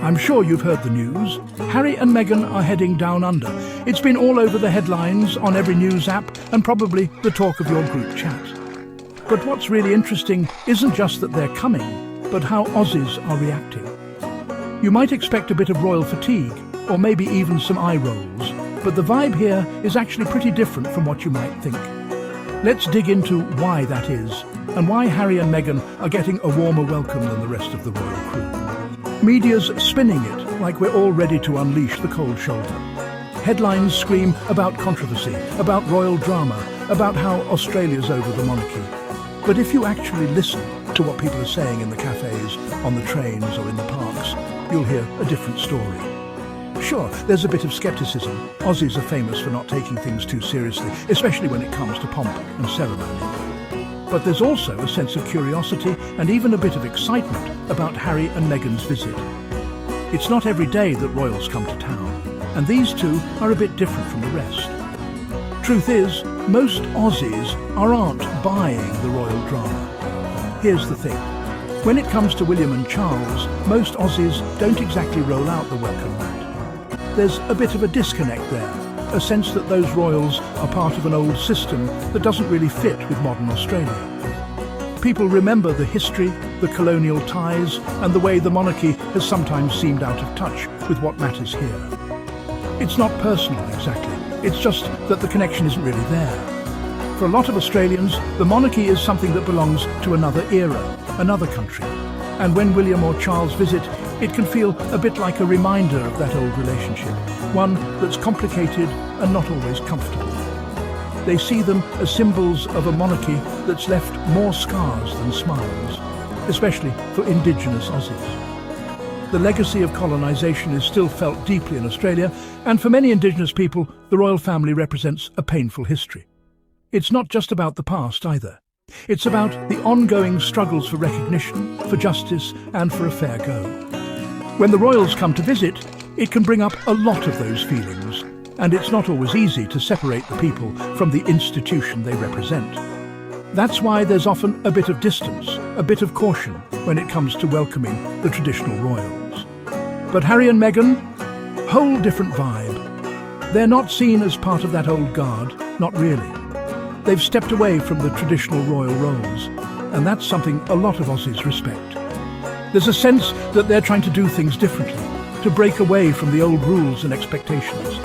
I'm sure you've heard the news. Harry and Meghan are heading down under. It's been all over the headlines, on every news app, and probably the talk of your group chat. But what's really interesting isn't just that they're coming, but how Aussies are reacting. You might expect a bit of royal fatigue, or maybe even some eye rolls, but the vibe here is actually pretty different from what you might think. Let's dig into why that is, and why Harry and Meghan are getting a warmer welcome than the rest of the royal crew. Media's spinning it like we're all ready to unleash the cold shoulder. Headlines scream about controversy, about royal drama, about how Australia's over the monarchy. But if you actually listen to what people are saying in the cafes, on the trains or in the parks, you'll hear a different story. Sure, there's a bit of scepticism. Aussies are famous for not taking things too seriously, especially when it comes to pomp and ceremony. But there's also a sense of curiosity and even a bit of excitement about Harry and Meghan's visit. It's not every day that royals come to town, and these two are a bit different from the rest. Truth is, most Aussies aren't buying the royal drama. Here's the thing. When it comes to William and Charles, most Aussies don't exactly roll out the welcome mat. There's a bit of a disconnect there. A sense that those royals are part of an old system that doesn't really fit with modern Australia. People remember the history, the colonial ties, and the way the monarchy has sometimes seemed out of touch with what matters here. It's not personal, exactly. It's just that the connection isn't really there. For a lot of Australians, the monarchy is something that belongs to another era, another country. And when William or Charles visit, it can feel a bit like a reminder of that old relationship, one that's complicated and not always comfortable. They see them as symbols of a monarchy that's left more scars than smiles, especially for Indigenous Aussies. The legacy of colonisation is still felt deeply in Australia, and for many Indigenous people, the royal family represents a painful history. It's not just about the past either. It's about the ongoing struggles for recognition, for justice, and for a fair go. When the royals come to visit, it can bring up a lot of those feelings, and it's not always easy to separate the people from the institution they represent. That's why there's often a bit of distance, a bit of caution when it comes to welcoming the traditional royals. But Harry and Meghan, whole different vibe. They're not seen as part of that old guard, not really. They've stepped away from the traditional royal roles, and that's something a lot of Aussies respect. There's a sense that they're trying to do things differently, to break away from the old rules and expectations.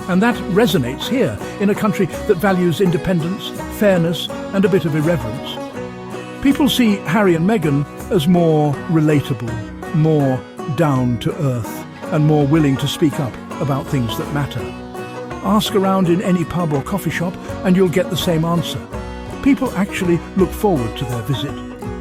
And that resonates here, in a country that values independence, fairness, and a bit of irreverence. People see Harry and Meghan as more relatable, more down to earth, and more willing to speak up about things that matter. Ask around in any pub or coffee shop and you'll get the same answer. People actually look forward to their visit.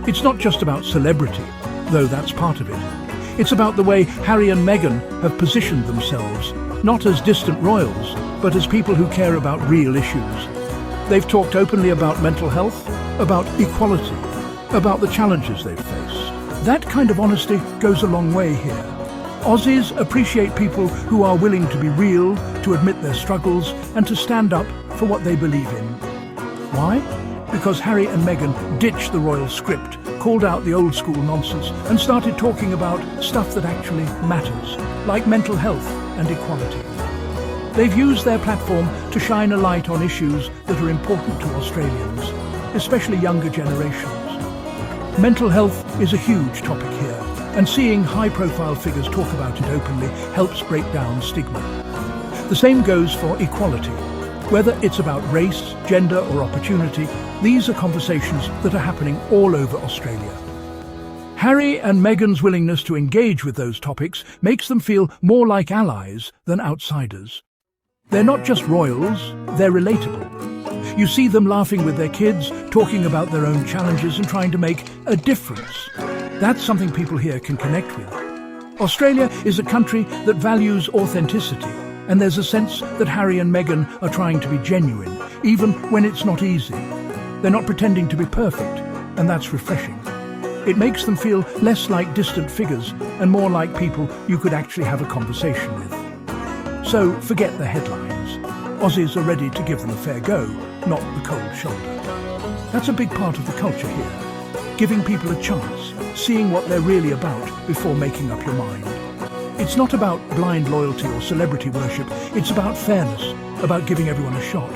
It's not just about celebrity, though that's part of it. It's about the way Harry and Meghan have positioned themselves, not as distant royals, but as people who care about real issues. They've talked openly about mental health, about equality, about the challenges they've faced. That kind of honesty goes a long way here. Aussies appreciate people who are willing to be real, to admit their struggles, and to stand up for what they believe in. Why? Because Harry and Meghan ditched the royal script, called out the old school nonsense, and started talking about stuff that actually matters, like mental health and equality. They've used their platform to shine a light on issues that are important to Australians, especially younger generations. Mental health is a huge topic here, and seeing high-profile figures talk about it openly helps break down stigma. The same goes for equality. Whether it's about race, gender or opportunity, these are conversations that are happening all over Australia. Harry and Meghan's willingness to engage with those topics makes them feel more like allies than outsiders. They're not just royals, they're relatable. You see them laughing with their kids, talking about their own challenges and trying to make a difference. That's something people here can connect with. Australia is a country that values authenticity, and there's a sense that Harry and Meghan are trying to be genuine, even when it's not easy. They're not pretending to be perfect, and that's refreshing. It makes them feel less like distant figures and more like people you could actually have a conversation with. So forget the headlines. Aussies are ready to give them a fair go, not the cold shoulder. That's a big part of the culture here. Giving people a chance, seeing what they're really about before making up your mind. It's not about blind loyalty or celebrity worship. It's about fairness, about giving everyone a shot.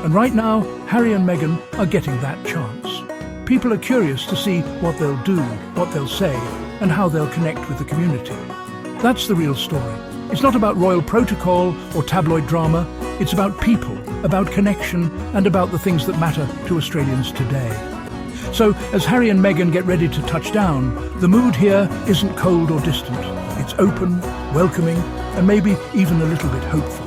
And right now, Harry and Meghan are getting that chance. People are curious to see what they'll do, what they'll say, and how they'll connect with the community. That's the real story. It's not about royal protocol or tabloid drama. It's about people, about connection, and about the things that matter to Australians today. So, as Harry and Meghan get ready to touch down, the mood here isn't cold or distant. It's open, welcoming, and maybe even a little bit hopeful.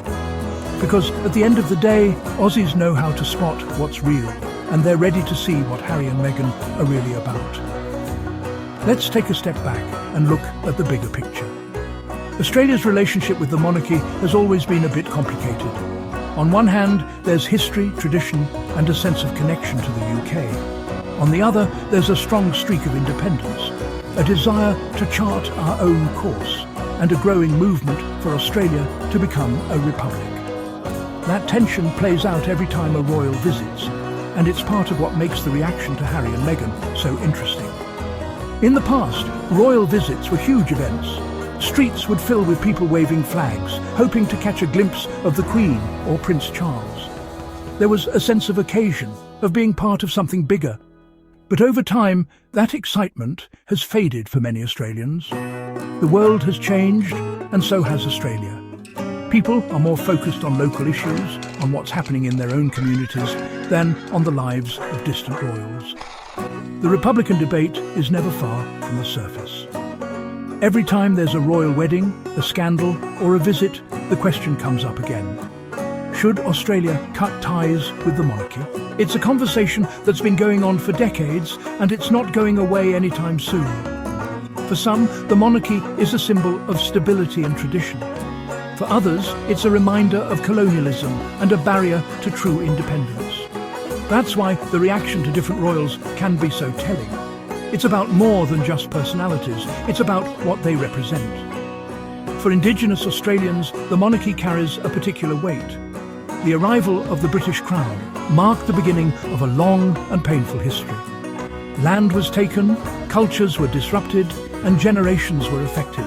Because at the end of the day, Aussies know how to spot what's real, and they're ready to see what Harry and Meghan are really about. Let's take a step back and look at the bigger picture. Australia's relationship with the monarchy has always been a bit complicated. On one hand, there's history, tradition, and a sense of connection to the UK. On the other, there's a strong streak of independence, a desire to chart our own course, and a growing movement for Australia to become a republic. That tension plays out every time a royal visits, and it's part of what makes the reaction to Harry and Meghan so interesting. In the past, royal visits were huge events. Streets would fill with people waving flags, hoping to catch a glimpse of the Queen or Prince Charles. There was a sense of occasion, of being part of something bigger. But over time, that excitement has faded for many Australians. The world has changed, and so has Australia. People are more focused on local issues, on what's happening in their own communities, than on the lives of distant royals. The Republican debate is never far from the surface. Every time there's a royal wedding, a scandal, or a visit, the question comes up again. Should Australia cut ties with the monarchy? It's a conversation that's been going on for decades, and it's not going away anytime soon. For some, the monarchy is a symbol of stability and tradition. For others, it's a reminder of colonialism and a barrier to true independence. That's why the reaction to different royals can be so telling. It's about more than just personalities. It's about what they represent. For Indigenous Australians, the monarchy carries a particular weight. The arrival of the British Crown marked the beginning of a long and painful history. Land was taken, cultures were disrupted, and generations were affected.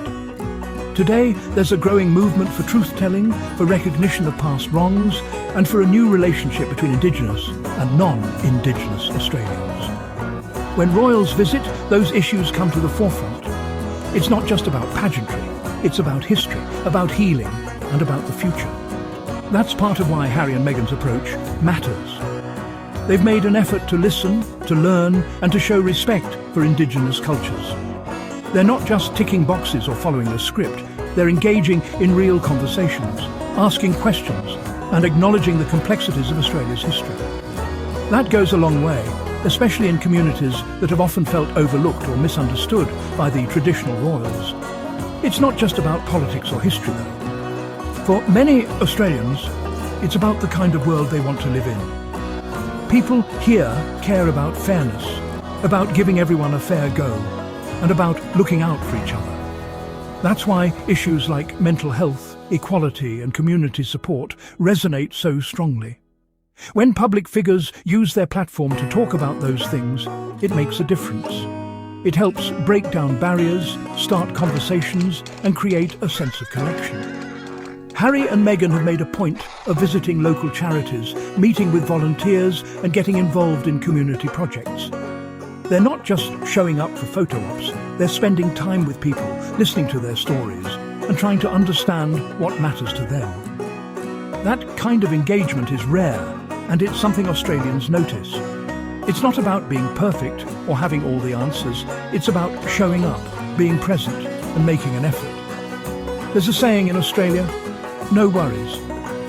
Today, there's a growing movement for truth-telling, for recognition of past wrongs, and for a new relationship between Indigenous and non-Indigenous Australians. When royals visit, those issues come to the forefront. It's not just about pageantry, it's about history, about healing, and about the future. That's part of why Harry and Meghan's approach matters. They've made an effort to listen, to learn, and to show respect for Indigenous cultures. They're not just ticking boxes or following a script, they're engaging in real conversations, asking questions, and acknowledging the complexities of Australia's history. That goes a long way, especially in communities that have often felt overlooked or misunderstood by the traditional royals. It's not just about politics or history, though. For many Australians, it's about the kind of world they want to live in. People here care about fairness, about giving everyone a fair go, and about looking out for each other. That's why issues like mental health, equality, and community support resonate so strongly. When public figures use their platform to talk about those things, it makes a difference. It helps break down barriers, start conversations, and create a sense of connection. Harry and Meghan have made a point of visiting local charities, meeting with volunteers, and getting involved in community projects. They're not just showing up for photo ops, they're spending time with people, listening to their stories, and trying to understand what matters to them. That kind of engagement is rare, and it's something Australians notice. It's not about being perfect or having all the answers, it's about showing up, being present, and making an effort. There's a saying in Australia, no worries.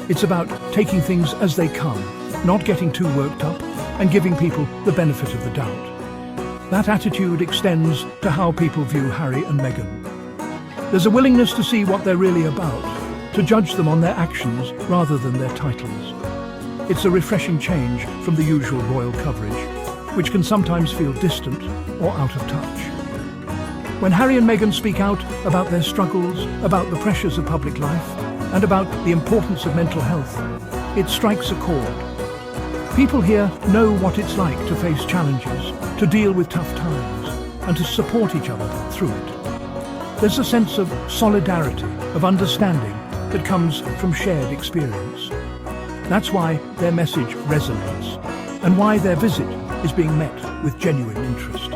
It's about taking things as they come, not getting too worked up, and giving people the benefit of the doubt. That attitude extends to how people view Harry and Meghan. There's a willingness to see what they're really about, to judge them on their actions rather than their titles. It's a refreshing change from the usual royal coverage, which can sometimes feel distant or out of touch. When Harry and Meghan speak out about their struggles, about the pressures of public life, and about the importance of mental health, it strikes a chord. People here know what it's like to face challenges, to deal with tough times, and to support each other through it. There's a sense of solidarity, of understanding that comes from shared experience. That's why their message resonates, and why their visit is being met with genuine interest.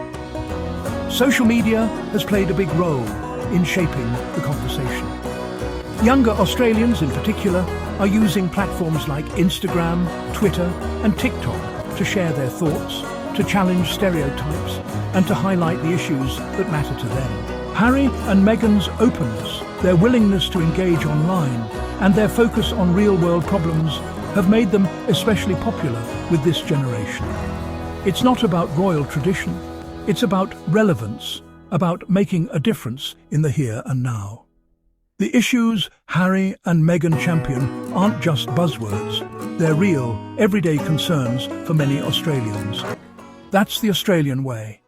Social media has played a big role in shaping the conversation. Younger Australians in particular are using platforms like Instagram, Twitter and TikTok to share their thoughts, to challenge stereotypes and to highlight the issues that matter to them. Harry and Meghan's openness, their willingness to engage online and their focus on real-world problems have made them especially popular with this generation. It's not about royal tradition, it's about relevance, about making a difference in the here and now. The issues Harry and Meghan champion aren't just buzzwords, they're real, everyday concerns for many Australians. That's the Australian way.